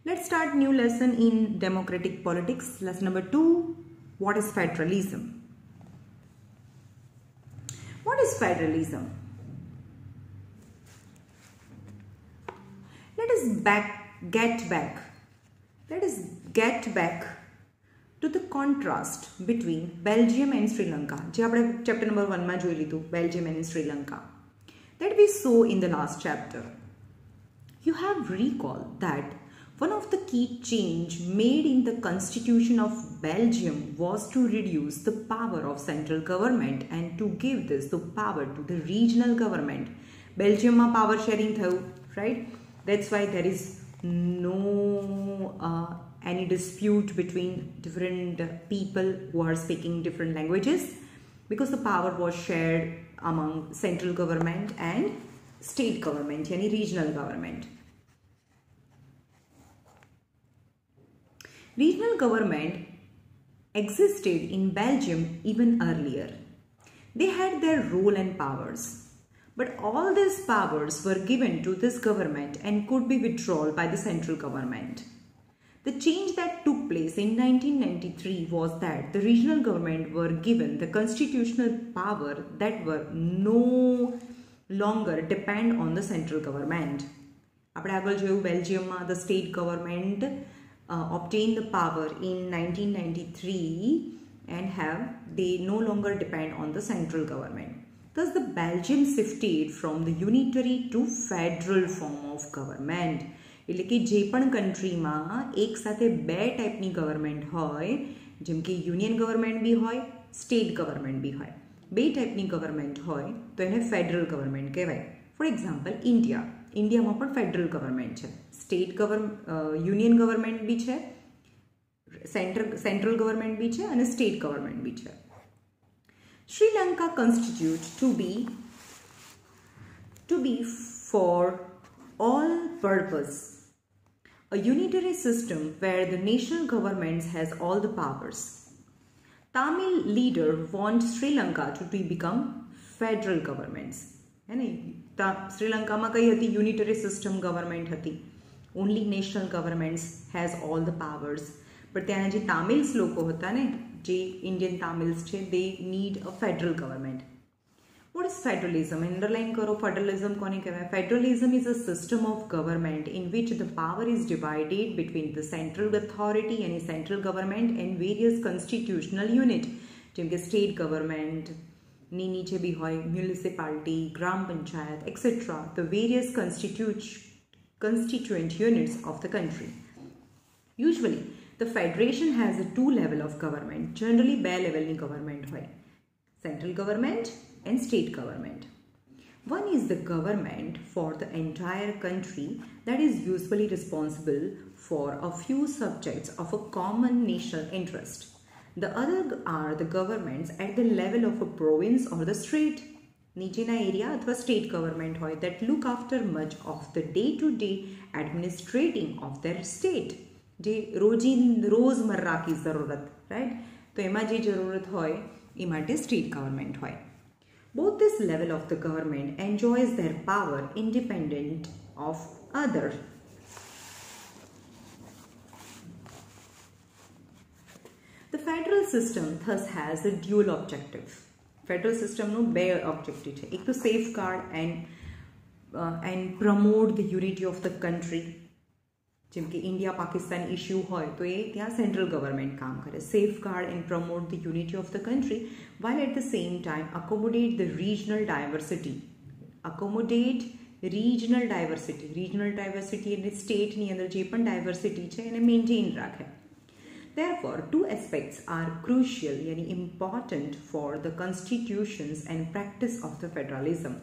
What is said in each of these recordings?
Let's start new lesson in democratic politics. Lesson number 2. What is federalism? What is federalism? Let us get back to the contrast between Belgium and Sri Lanka. જે આપણે chapter number 1 માં જોઈ લીધું, Belgium and Sri Lanka, that we saw in the last chapter. You have recalled that one of the key change made in the constitution of Belgium was to reduce the power of central government and to give this the power to the regional government. Belgium ma power sharing thayu, right? That's why there is no any dispute between different people who are speaking different languages, because the power was shared among central government and state government, yani regional government. Regional government existed in Belgium even earlier. They had their role and powers, but all these powers were given to this government and could be withdrawn by the central government. The change that took place in 1993 was that the regional government were given the constitutional power that were no longer depend on the central government. આપણે આગળ જોયું, બેલ્જિયમમાં the state government obtained the power in 1993 and they no longer depend on the central government. Thus the Belgium shifted from the unitary to federal form of government. એટલે કે જે પણ કન્ટ્રીમાં એક સાથે બે ટાઈપની ગવર્મેન્ટ હોય, જેમ કે યુનિયન ગવર્મેન્ટ બી હોય, સ્ટેટ ગવર્મેન્ટ બી હોય, બે ટાઈપની ગવર્મેન્ટ હોય તો એને ફેડરલ ગવર્મેન્ટ કહેવાય. ફોર એક્ઝામ્પલ ઇન્ડિયામાં પણ ફેડરલ ગવર્મેન્ટ છે, યુનિયન ગવર્મેન્ટ બી છે, સેન્ટ્રલ ગવર્મેન્ટ બી છે અને સ્ટેટ ગવર્મેન્ટ બી છે. Sri Lanka constitute to be for all purpose a unitary system where the national government has all the powers. Tamil leader want Sri Lanka to become federal governments. Sri Lanka ma kai hati unitary system government hati, only national governments has all the powers, but ત્યાંના જે તામિલ્સ લોકો હતા ને, જે Indian તામિલ્સ છે, they need a federal government. What is federalism? Underline karo, federalism kone kehvaય? Federalism is a system of government in which the power is divided between the central authority and central government and various constitutional unit, જેમ કે state government ની નીચે બી હોય municipality, gram panchayat, etc., the various constituent units of the country. Usually the federation has a two level of government. Generally બે લેવલની government હોય, central government and state government. One is the government for the entire country that is usually responsible for a few subjects of a common national interest. The other are the governments at the level of a province or the state. નીચેના area અથવા state government હોય that look after much of the day-to-day administrating of their state. જે રોજમર્રા की ज़रूरत, right? તો એમાં જે જરૂરત હોય એ માટે state government હોય. Both this level of the government enjoys their power independent of other. The federal system thus has a dual objective. Federal system no બે objective છે. એક તો safeguard and promote the unity of the country. જેમ કે India Pakistan issue હોય તો એ ત્યાં central government કામ કરે, safeguard and promote the unity of the country, while at the same time accommodate the regional diversity. Regional diversity એટલે સ્ટેટની અંદર જે પણ ડાયવર્સિટી છે એને મેન્ટેન રાખે. Therefore, two aspects are crucial, yani important for the constitutions and practice of the federalism.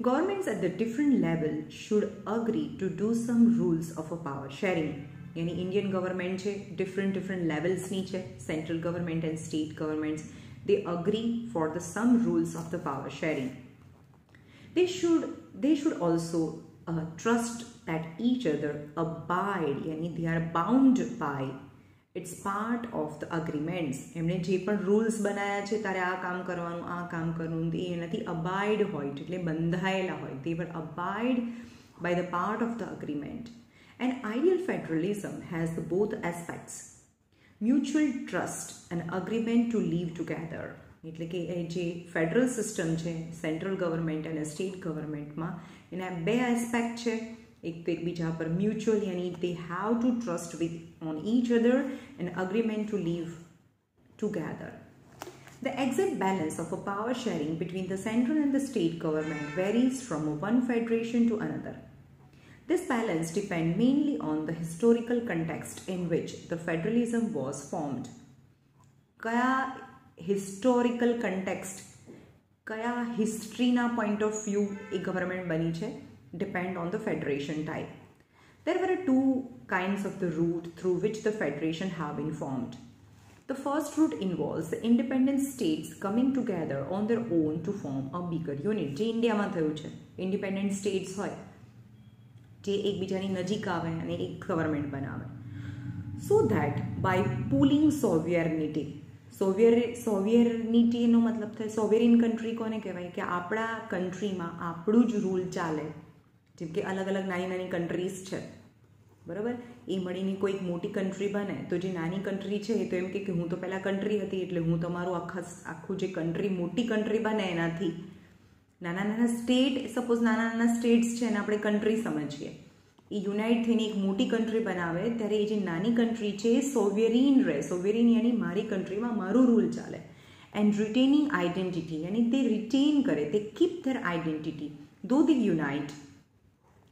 Governments at the different level should agree to do some rules of a power sharing. Yani Indian government છે, different levels ની છે, central government and state governments, they agree for the some rules of the power sharing. They should also trust that each other abide, yani they are bound by. It's part of the agreements. એમણે જે પણ rules બનાવ્યા છે તારે આ કામ કરવાનું એ એનાથી અબાઇડ હોય, એટલે બંધાયેલા હોય. They were abide by the part of the agreement. And I ideal federalism has the both aspects. Mutual trust and agreement to live together. એટલે કે જે ફેડરલ સિસ્ટમ છે સેન્ટ્રલ ગવર્મેન્ટ અને સ્ટેટ ગવર્મેન્ટમાં એના બે એસ્પેક્ટ છે. એક તો એકબીજા પર mutual યાની they have to trust with on each other and agreement to live together. The exact balance of a power sharing between the central and the state government varies from one federation to another. This balance depends mainly on the historical context in which the federalism was formed. Kaya historical context, kaya history na point of view a government bani che depend on the federation type. There were two kinds of the route through which the federation have been formed. The first route involves the independent states coming together on their own to form a bigger unit. જે ઇન્ડિયામાં થયું છે independent states હોય જે એકબીજાની નજીક આવે અને એક ગવર્મેન્ટ બનાવે. So that by pooling sovereignty, સોવેરિનિટીનો મતલબ થાય સોવેરિન કન્ટ્રી કોને કહેવાય કે આપણા કન્ટ્રીમાં આપણું જ રૂલ ચાલે. જેમ કે અલગ અલગ નાની નાની કન્ટ્રીઝ છે બરાબર, એ મળીને કોઈ એક મોટી કન્ટ્રી બને તો જે નાની કન્ટ્રી છે એ તો એમ કે હું તો પહેલાં કન્ટ્રી હતી એટલે હું તમારું આખું જે કન્ટ્રી મોટી કન્ટ્રી બને એનાથી નાના નાના સ્ટેટ, સપોઝ નાના નાના સ્ટેટ્સ છે એને આપણે કન્ટ્રી સમજીએ, એ યુનાઇટ થઈને એક મોટી કન્ટ્રી બનાવે ત્યારે એ જે નાની કન્ટ્રી છે એ સોવેરીન રહે. સોવેરીન યાની મારી કન્ટ્રીમાં મારું રૂલ ચાલે. એન્ડ રિટેનિંગ આઇડેન્ટિટી યાની તે રિટેન કરે, તે કીપ ધેર આઇડેન્ટિટી ધો દે unite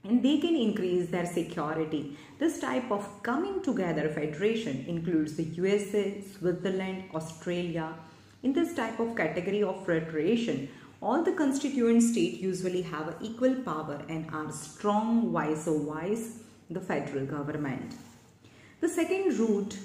and they can increase their security. This type of coming together federation includes the USA, Switzerland, Australia. In this type of category of federation, all the constituent states usually have equal power and are strong vice the federal government. The second route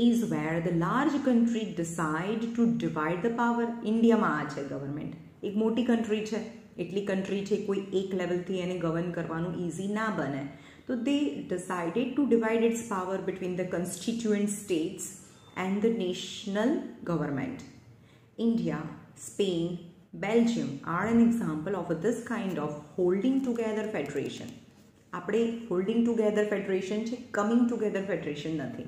is where the large country decide to divide the power. India માં આ છે government, એક મોટી country છે, એટલી country છે કોઈ એક લેવલથી એને ગવર્ન કરવાનું ઇઝી ના બને, તો they decided to divide its power between the constituent states and the national government. India, Spain, Belgium are an example of this kind of holding together federation. આપણે holding together federation છે, coming together federation નથી.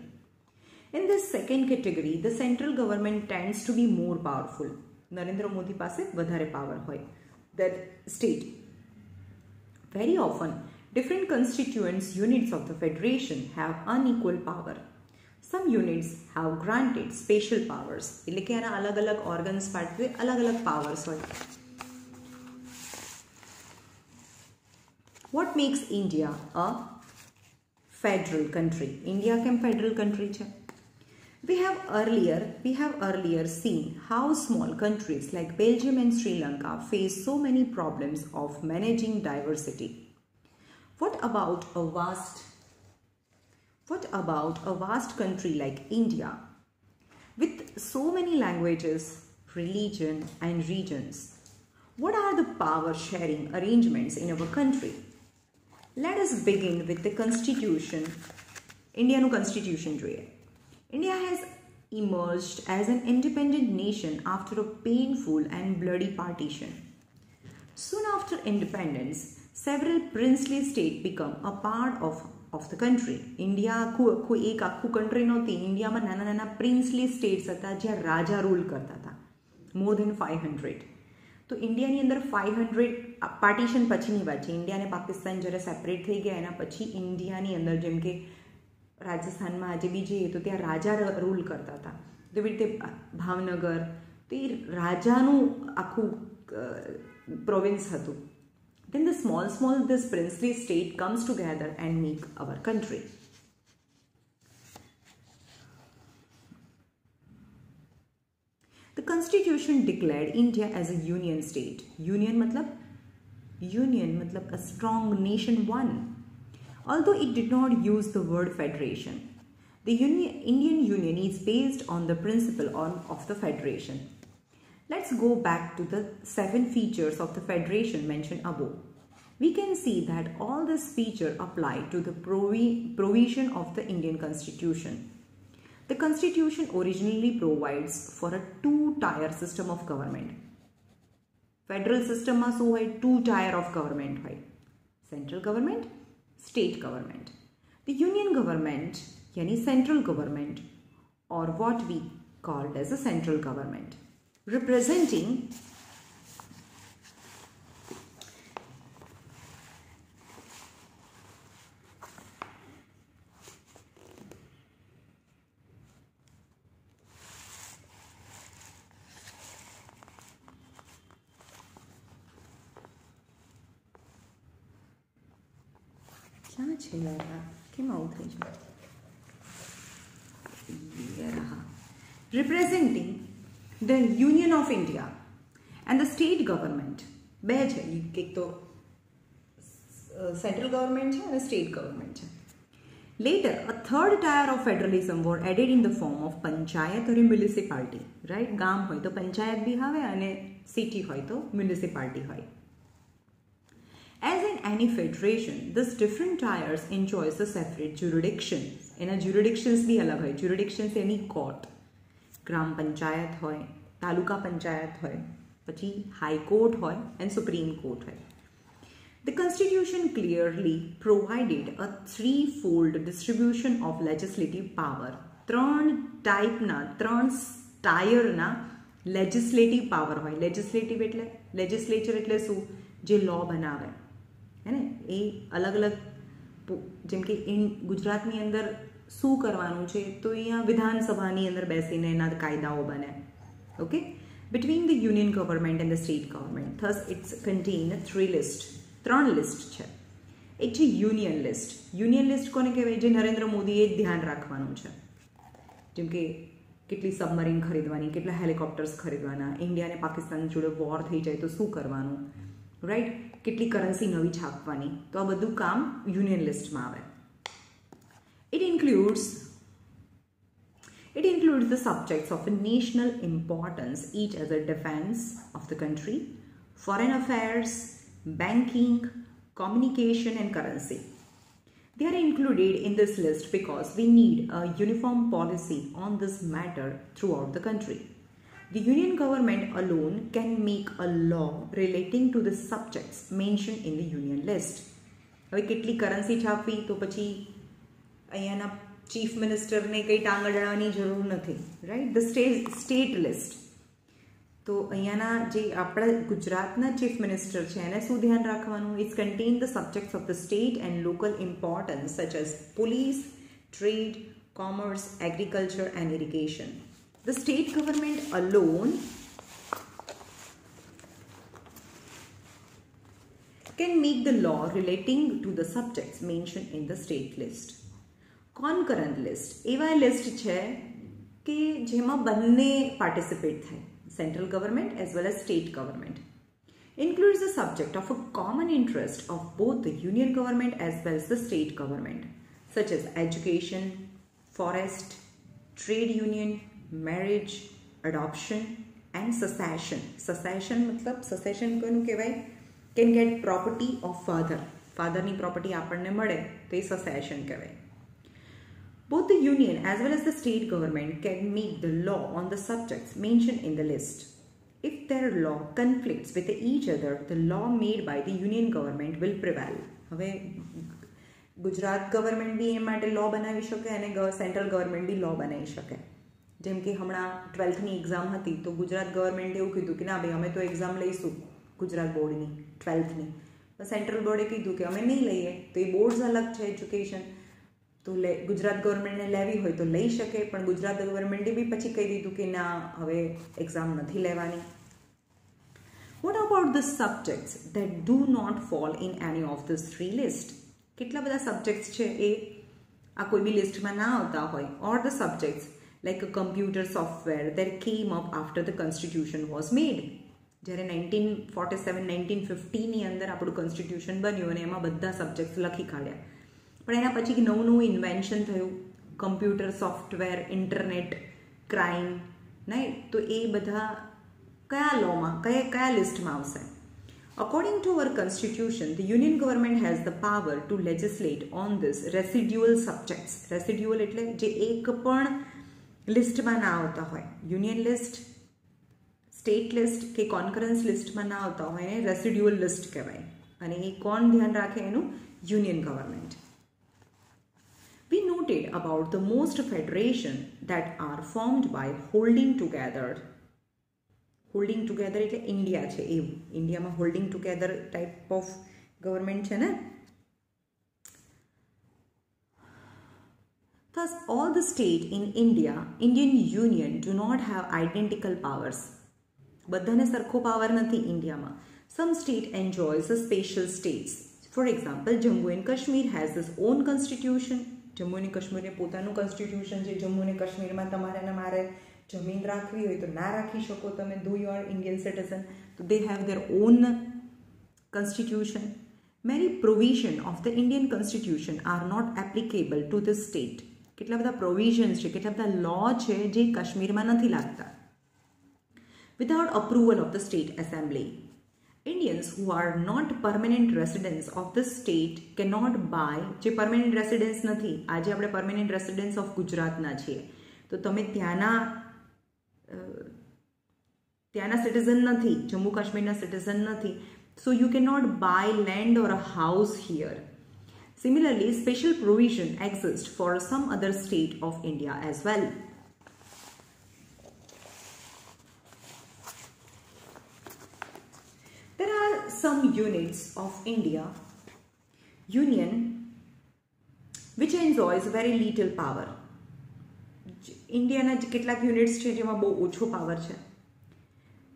In this second category, the central government tends to be more powerful. Narendra Modi પાસે વધારે power હોય that state. Very often, different constituents units of the federation have unequal power. Some units have granted special powers. એટલે કે આના અલગ અલગ organs પાસે અલગ અલગ પાવર્સ હોય. What makes India a federal country? India કેમ federal country છે? We have earlier seen how small countries like Belgium and Sri Lanka face so many problems of managing diversity. What about a vast country like India with so many languages, religion and regions? What are the power sharing arrangements in our country? Let us begin with the constitution. India's constitution જોઈએ. India has emerged as an independent nation after a painful and bloody partition. Soon after independence, several princely states become a part of the country. India એક આખું country નહોતી, ઇન્ડિયામાં નાના નાના princely states હતા જ્યાં રાજા rule કરતા હતા, મોર દેન 500. તો ઇન્ડિયાની અંદર 500 પાર્ટીશન પછીની વાત છે. ઇન્ડિયા અને પાકિસ્તાન જ્યારે સેપરેટ થઈ ગયા એના પછી ઇન્ડિયાની અંદર જેમ કે રાજસ્થાનમાં આજે બી જઈએ તો ત્યાં રાજા રૂલ કરતા હતા, તેવી રીતે ભાવનગર, તો એ રાજાનું આખું પ્રોવિન્સ હતું. Then the small this princely state comes together and make our country. The constitution declared India as a union state. Union matlab a strong nation one. Although it did not use the word federation, the Indian Union is based on the principle of the federation. Let's go back to the 7 features of the federation mentioned above. We can see that all these features apply to the provision of the Indian Constitution. The Constitution originally provides for a 2-tier system of government. Federal system માં શું હોય? 2 tier of government હોય. Central government, state government. The union government यानी central government or what we called as a central government representing क्या છે યાર કેમ આવું થઈ છે representing the Union of India and the state government બે છે એક તો central government છે અને state government છે. Later a third tier of federalism were added in the form of panchayat or municipality, right? ગામ હોય તો પંચાયત બી આવે અને city હોય તો municipality હોય. As in any federation, these different tiers enjoys a separate jurisdiction. એના jurisdictions બી અલગ હોય. Jurisdictions એની court, ગ્રામ પંચાયત હોય, તાલુકા પંચાયત હોય, પછી high court હોય and supreme court હોય. The constitution clearly provided a threefold distribution of legislative power. ત્રણ ટાઈપના ત્રણ ટાયરના legislative power હોય. legislative એટલે legislature એટલે શું? જે law બનાવે है ने એ अलग अलग જેમ કે ગુજરાતની અંદર શું કરવાનું છે તો અહીંયા વિધાનસભાની અંદર બેસીને એના કાયદાઓ બને. Okay, between the union government and the state government thus it's contain ત્રણ લિસ્ટ છે. એક છે યુનિયન લિસ્ટ. યુનિયન લિસ્ટ કોને કહેવાય? જે નરેન્દ્ર મોદીએ ધ્યાન રાખવાનું છે. જેમ કે કેટલી સબમરીન ખરીદવાની, કેટલા હેલિકોપ્ટર્સ ખરીદવાના, ઇન્ડિયા અને પાકિસ્તાન જોડે વોર થઈ જાય તો શું કરવાનું, રાઈટ? કેટલી કરન્સી નવી છાપવાની, તો આ બધું કામ યુનિયન લિસ્ટમાં આવે. It includes the subjects of a national importance, each as a defense of the country, foreign affairs, banking, communication and currency. They are included in this list because we need a uniform policy on this matter throughout the country. The union government alone can make a law relating to the subjects mentioned in the union list. હવે કેટલી currency છાપવી તો પછી અહીંયાના chief મિનિસ્ટરને કંઈ ટાંગડવાની જરૂર નથી, right? The state list તો અહીંયાના જે આપણા ગુજરાતના ચીફ મિનિસ્ટર છે એને શું ધ્યાન રાખવાનું? It's contain the subjects of the state and local importance such as police, trade, commerce, agriculture and irrigation. The state government alone can make the law relating to the subjects mentioned in the state list. Concurrent list એવા list છે કે જેમાં બંને participate થાય, central government as well as state government. Includes the subject of a common interest of both the union government as well as the state government, such as education, forest, trade union, marriage, adoption and succession. Succession मतलब succession કોનું કહેવાય? Can get property of father. Fatherની property આપણને મળે તો એ succession કહેવાય. Both the union as well as the state government can make the law on the subjects mentioned in the list. If their law conflicts with each other, the law made by the union government will prevail. હવે Gujarat government બી એ માટે law બનાવી શકે અને central government બી law બનાવી શકે. જેમ કે હમણાં 12th એક્ઝામ હતી તો ગુજરાત ગવર્મેન્ટે એવું કીધું કે ના ભાઈ અમે તો એક્ઝામ લઈશું ગુજરાત બોર્ડની 12thની, તો સેન્ટ્રલ બોર્ડે કીધું કે અમે નહીં લઈએ. તો એ બોર્ડ્સ અલગ છે એજ્યુકેશન, તો ગુજરાત ગવર્મેન્ટને લેવી હોય તો લઈ શકે, પણ ગુજરાત ગવર્મેન્ટે બી પછી કહી દીધું કે ના હવે એક્ઝામ નથી લેવાની. What about the subjects that do not fall in any of these three lists? કેટલા બધા સબ્જેક્ટ્સ છે એ આ કોઈ બી લિસ્ટમાં ના આવતા હોય. Or the subjects like a computer software that came up after the constitution was made. જ્યારે 1947-1950ની અંદર આપણું કોન્સ્ટિટ્યુશન બન્યું અને એમાં બધા સબ્જેક્ટ્સ લખી કાઢ્યા, પણ એના પછી નવું ઇન્વેન્શન થયું, કમ્પ્યુટર સોફ્ટવેર, ઇન્ટરનેટ, ક્રાઇમ, નહીં? તો એ બધા કયા લોમાં કયા લિસ્ટમાં આવશે? According to our constitution, the union government has the power to legislate on this residual subjects. Residual એટલે જે એક પણ લિસ્ટમાં ના આવતા હોય. યુનિયન લિસ્ટ, સ્ટેટ લિસ્ટ કે કોન્કરન્સ લિસ્ટમાં ના આવતા હોય એને રેસિડ્યુઅલ લિસ્ટ કહેવાય. અને એ કોણ ધ્યાન રાખે? એનું union government. noted about the most federation that are formed by holding together એટલે ઇન્ડિયા છે એવું ઇન્ડિયામાં holding together type of government છે ને. Thus, all the states in Indian Union do not have identical powers. બધાને સરખો power નથી ઇન્ડિયામાં. Some state enjoys a special states. For example, Jammu and Kashmir has its own constitution. Jammu અને કાશ્મીરને પોતાનું constitution છે. જમ્મુ અને કાશ્મીરમાં તમારે ને મારે જમીન રાખવી હોય તો ના રાખી શકો તમે, ધો યુ આર ઇન્ડિયન સિટીઝન. તો they have their own constitution. Many provision of the Indian constitution are not applicable to the state. કેટલા બધા પ્રોવિઝન્સ છે, કેટલા બધા લો છે જે કાશ્મીરમાં નથી લાગતા. Without approval of the state assembly, Indians who are not permanent residents of the state cannot buy. જે permanent residents નથી, આજે આપણે permanent residents of ગુજરાતના છીએ, તો તમે ત્યાંના સિટીઝન નથી, જમ્મુ કાશ્મીરના સિટીઝન નથી, so you cannot buy land or a house here. Similarly, special provision exists for some other state of India as well. There are some units of Union which enjoys very little power. ઇન્ડિયાના કેટલાક units છે જેમાં બહુ ઓછો power છે.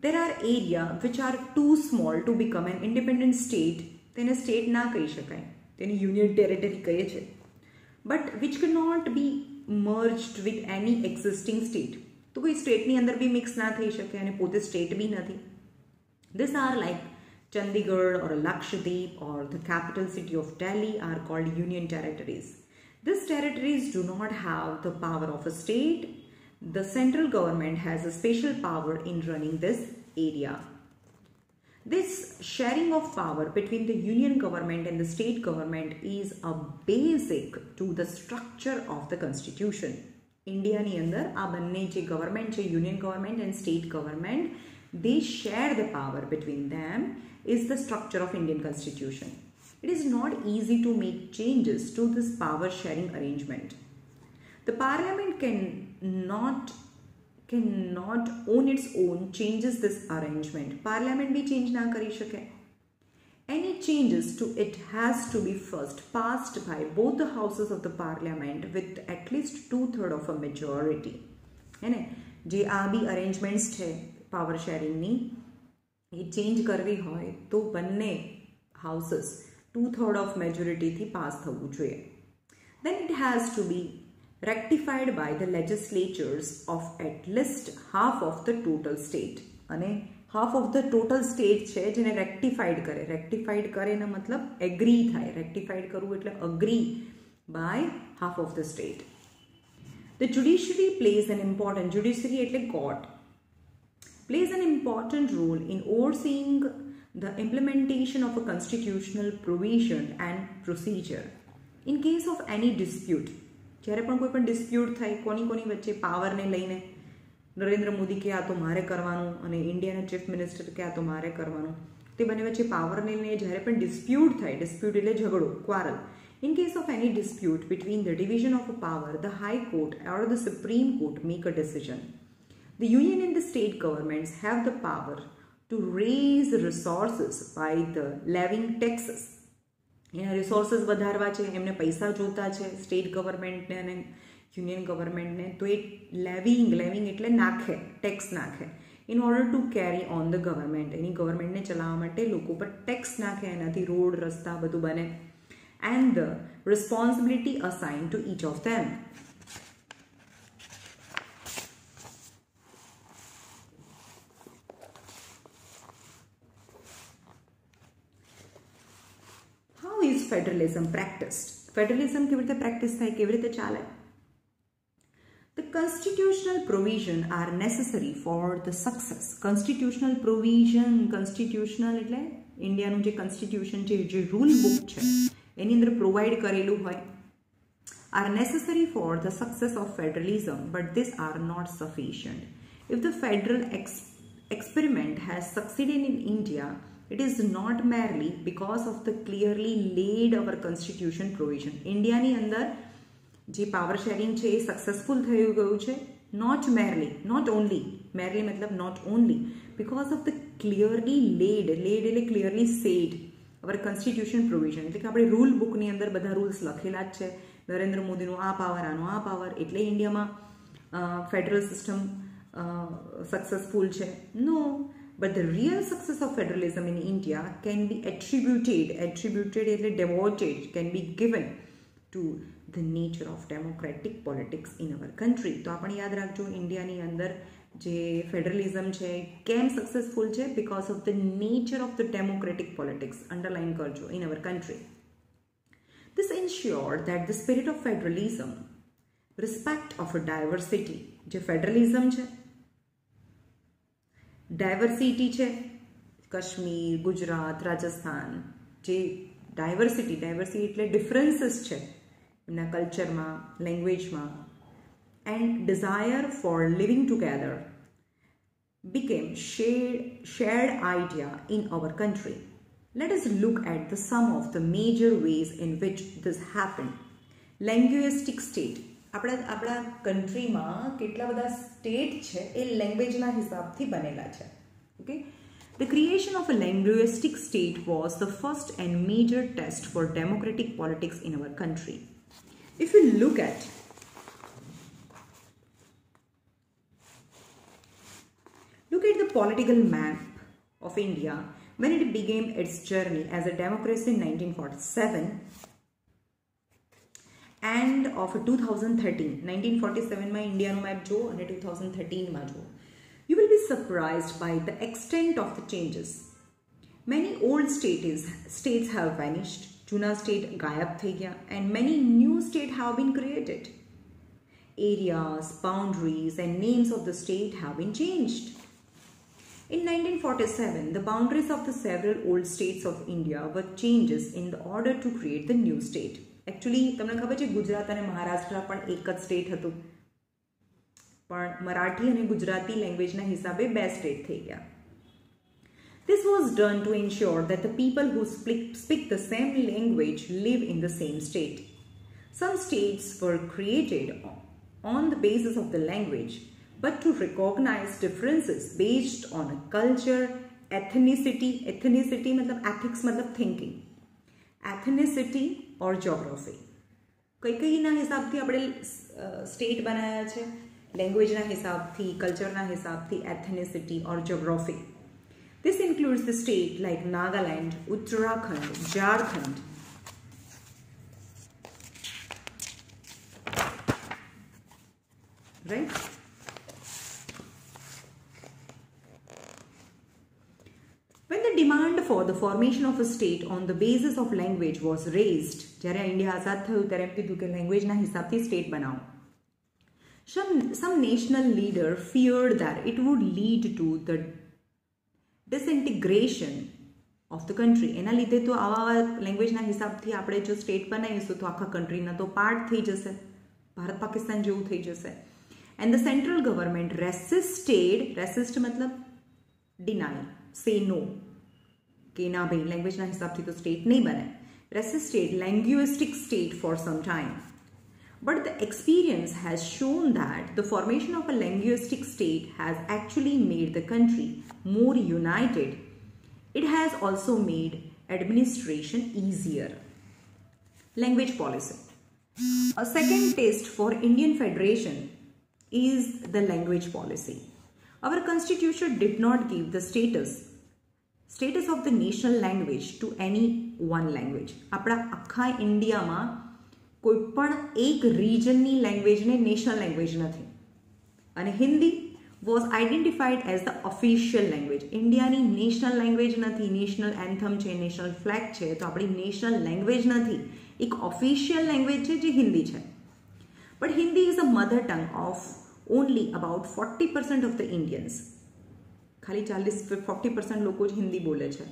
There are areas which are too small to become an independent state. તેને state ના કહી શકાય, તેને યુનિયન ટેરેટરી કહે છે. But which cannot be merged with any existing state. તો કોઈ સ્ટેટની અંદર બી મિક્સ ના થઈ શકે અને પોતે સ્ટેટ બી નથી. These are like Chandigarh or Lakshadweep or the capital city of Delhi are called union territories. These territories do not have the power of a state. The central government has a special power in running this area. This sharing of power between the union government and the state government is a basic to the structure of the constitution. India ni andar આ બંને જે government છે, union government and state government, they share the power between them is the structure of Indian constitution. It is not easy to make changes to this power sharing arrangement. The parliament cannot on its own changes this arrangement. Parliament bhi change na kari shake. Any changes to it has to be first passed by both the houses of the parliament with at least 2/3 of a majority. है जे आ B arrangements છે power sharing ની, એ change કરવી હોય તો બંને houses 2/3 of majority થી pass થવું જોઈએ. Then it has to be rectified by the legislatures of at least half of the total state. અને half of the total state છે જેને rectified કરે ના મતલબ agree થાય. rectified કરવું એટલે agree by half of the state. The judiciary plays an important, judiciary એટલે court, plays an important role in overseeing the implementation of a constitutional provision and procedure. In case of any dispute, જ્યારે પણ કોઈ પણ dispute થાય કોની વચ્ચે પાવરને લઈને, નરેન્દ્ર મોદી કે આ તો મારે કરવાનું અને ઇન્ડિયાના ચીફ મિનિસ્ટર કે આ તો મારે કરવાનું, તે બંને વચ્ચે પાવરને લઈને જ્યારે પણ ડિસ્પ્યુટ થાય, ડિસ્પ્યુટ એટલે ઝઘડો, ક્વારલ. In case of any dispute between the division of a power, the High Court or the Supreme Court make a decision. The union and the state governments have the power to raise resources by the levying taxes. એના resources વધારવા છે, એમને પૈસા જોતા છે state ગવર્મેન્ટને અને union ગવર્મેન્ટને, તો એ લેવિંગ એટલે નાખે, ટેક્સ નાખે, in order to carry on the government. એની ગવર્મેન્ટને ચલાવવા માટે લોકો પર ટેક્સ નાખે, એનાથી રોડ રસ્તા બધું બને. And the responsibility assign to each of them. Is federalism practiced? Federalism કેવી રીતે પ્રેક્ટિસ થાય, કેવી રીતે ચાલે? The constitutional provision are necessary for the success. Constitutional provision, constitutional એટલે ઇન્ડિયાનું જે constitution છે, જે રૂલ બુક છે એની અંદર પ્રોવાઈડ કરેલું હોય, are necessary for the success of federalism, but these are not sufficient. If the federal experiment has succeeded in India, it is not merely because of the clearly laid our constitution provision. ઇન્ડિયાની અંદર જે power sharing છે એ successful થઈ ગયું છે, not only મતલબ not only because of the clearly laid એટલે clearly said our constitution provision, એટલે કે આપણે રૂલ બુકની અંદર બધા રૂલ્સ લખેલા જ છે. નરેન્દ્ર મોદીનું આ પાવર, આનું આ પાવર, એટલે ઇન્ડિયામાં ફેડરલ સિસ્ટમ સક્સેસફુલ છે? નો, but the real success of federalism in India can be attributed એટલે devoted, can be given to the nature of democratic politics in our country. તો આપણે યાદ રાખજો, ઇન્ડિયાની અંદર જે ફેડરલિઝમ છે કેમ સક્સેસફુલ છે? Because of the nature of the democratic politics. Underline કરજો, in our country. This ensured that the spirit of federalism, respect of a diversity, જે ફેડરલિઝમ છે, ડાયવર્સિટી છે, કાશ્મીર, ગુજરાત, રાજસ્થાન, જે ડાયવર્સિટી એટલે ડિફરન્સીસ છે એમના કલ્ચરમાં, લેંગ્વેજમાં, and desire for living together became shared idea in our country. Let us look at the some of the major ways in which this happened. Linguistic state. આપણા કન્ટ્રીમાં કેટલા બધા સ્ટેટ છે એ લેંગ્વેજના હિસાબથી બનેલા છે. Okay, the creation of a linguistic state was the first and major test for democratic politics in our country. If we look at the political map of India when it began its journey as a democracy in 1947 and of 2013, 1947 માં ઇન્ડિયાનો map જો અને 2013 માં જો, you will be surprised by the extent of the changes. Many old states have vanished, જૂના state ગાયબ થઈ ગયા, and many new states have been created. Areas, boundaries and names of the state have been changed. In 1947, the boundaries of the several old states of India were changes in the order to create the new state. Actually, તમને ખબર છે ગુજરાત અને મહારાષ્ટ્ર પણ એક જ state હતું, પણ મરાઠી અને ગુજરાતી લેંગ્વેજના હિસાબે બે સ્ટેટ થઈ ગયા. This was done to ensure that the people who speak the same language live in the same state. Some states were created on the basis of the language, but to recognize differences based on a culture, ethnicity मतलब ethics मतलब thinking, ethnicity or geography. કઈના હિસાબથી આપણે state બનાવ્યા છે? લેંગ્વેજના હિસાબથી, કલ્ચરના હિસાબથી, ethnicity or geography. This includes the state like Nagaland, Uttarakhand, Jharkhand. Right? When the demand for the formation of a state on the basis of language was raised, જ્યારે India આઝાદ થયું ત્યારે એમ કીધું કે લેંગ્વેજના હિસાબથી સ્ટેટ બનાવો. Some national leader feared that it would lead to the disintegration of the country. એના લીધે તો આવા લેંગ્વેજના હિસાબથી આપણે જો સ્ટેટ બનાવીશું તો આખા કન્ટ્રીના તો પાર્ટ થઈ જશે, ભારત પાકિસ્તાન જેવું થઈ જશે. And the central government resist मतलब deny, say no, કે ના ભાઈ લેંગ્વેજના હિસાબથી તો સ્ટેટ નહીં બને. Resisted linguistic state for some time. But the experience has shown that the formation of a linguistic state has actually made the country more united. It has also made administration easier. Language policy. A second test for Indian Federation is the language policy. Our constitution did not give the status of the national language to any one language. આપણા આખા ઇન્ડિયામાં કોઈ પણ એક રિજનની લેંગ્વેજને national language નથી, અને Hindi was identified as the official language. ઇન્ડિયાની national language નથી, નેશનલ એન્થમ છે, નેશનલ ફ્લેગ છે, તો આપણી નેશનલ લેંગ્વેજ નથી, એક ઓફિશિયલ લેંગ્વેજ છે જે હિન્દી છે. But Hindi is a mother tongue of only about 40% of the Indians. ખાલી 40% લોકો જ હિન્દી બોલે છે.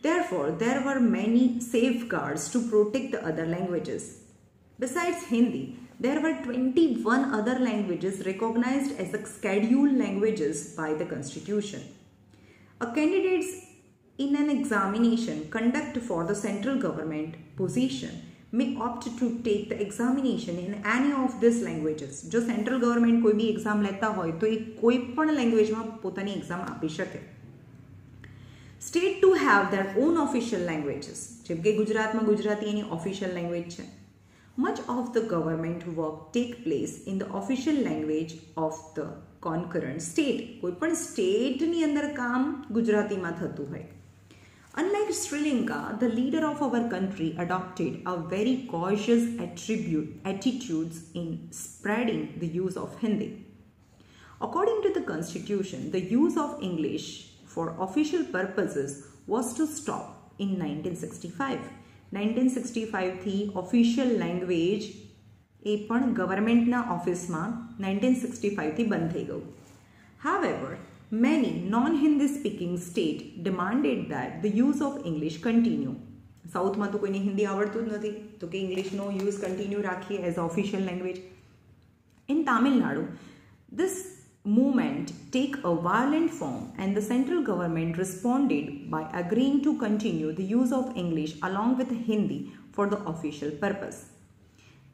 Therefore, there were many safeguards to protect the other languages. Besides Hindi, there were 21 other languages recognized as the scheduled languages by the Constitution. A candidate in an examination conducted for the central government position may opt to take the examination in any of these languages. જો central government કોઈ બી exam લેતા હોય તો એ કોઈ પણ લેંગ્વેજમાં પોતાની exam આપી શકે. State to have their on official languages, જેમ કે ગુજરાતમાં ગુજરાતી એની ઓફિશિયલ લેંગ્વેજ છે. Much of the government work take place in the official language of the concurrent state. કોઈ પણ સ્ટેટની અંદર કામ ગુજરાતીમાં થતું હોય. Unlike Sri Lanka, the leader of our country adopted a very cautious attitudes in spreading the use of Hindi. According to the constitution, the use of English for official purposes was to stop in 1965. 1965 થી official language એ પણ ગવર્મેન્ટના ઓફિસમાં 1965 થી બંધ થઈ ગયું. However, many non-Hindi speaking states demanded that the use of English continue. સાઉથમાં તો કોઈને હિન્દી આવડતું જ નથી, તો કે ઇંગ્લિશનો યુઝ કન્ટિન્યુ રાખીએ as a official language. In Tamil Nadu, this movement take a violent form and the central government responded by agreeing to continue the use of English along with Hindi for the official purpose.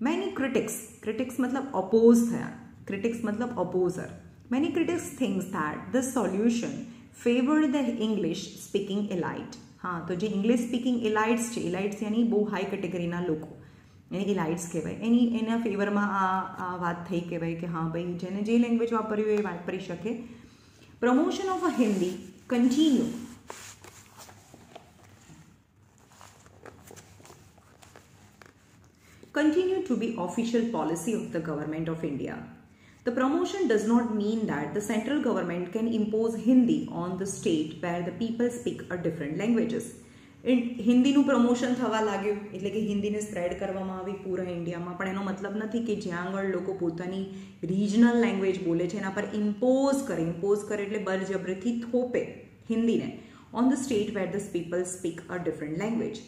Many critics मतलब oppose थया, critics मतलब opposer. Many critics think that this solution favored the English speaking elite. हाँ, तो जो English speaking elites છે, elites यानी બહુ high કેટેગરીના લોકો, એને ઇલાઇટ્સ કહેવાય, એના ફેવરમાં આ વાત થઈ કહેવાય કે હા ભાઈ જેને જે લેંગ્વેજ વાપરવી હોય એ વાપરી શકે. Promotion of a Hindi continue to be official policy of the government of India. The promotion does not mean that the central government can impose Hindi on the state where the people speak a different languages. હિન્દીનું promotion થવા લાગ્યું એટલે કે હિન્દીને spread કરવામાં આવી પૂરા ઇન્ડિયામાં, પણ એનો મતલબ નથી કે જ્યાં આગળ લોકો પોતાની રિજનલ લેંગ્વેજ બોલે છે એના પર ઇમ્પોઝ કરે એટલે બળજબરીથી થોપે હિન્દીને on the state where the people speak a different language.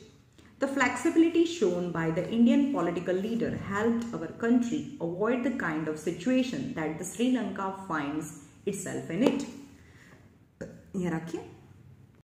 The flexibility shown by the Indian political leader helped our country avoid the kind of situation that the Sri Lanka finds itself in it. यहाँ रखिए.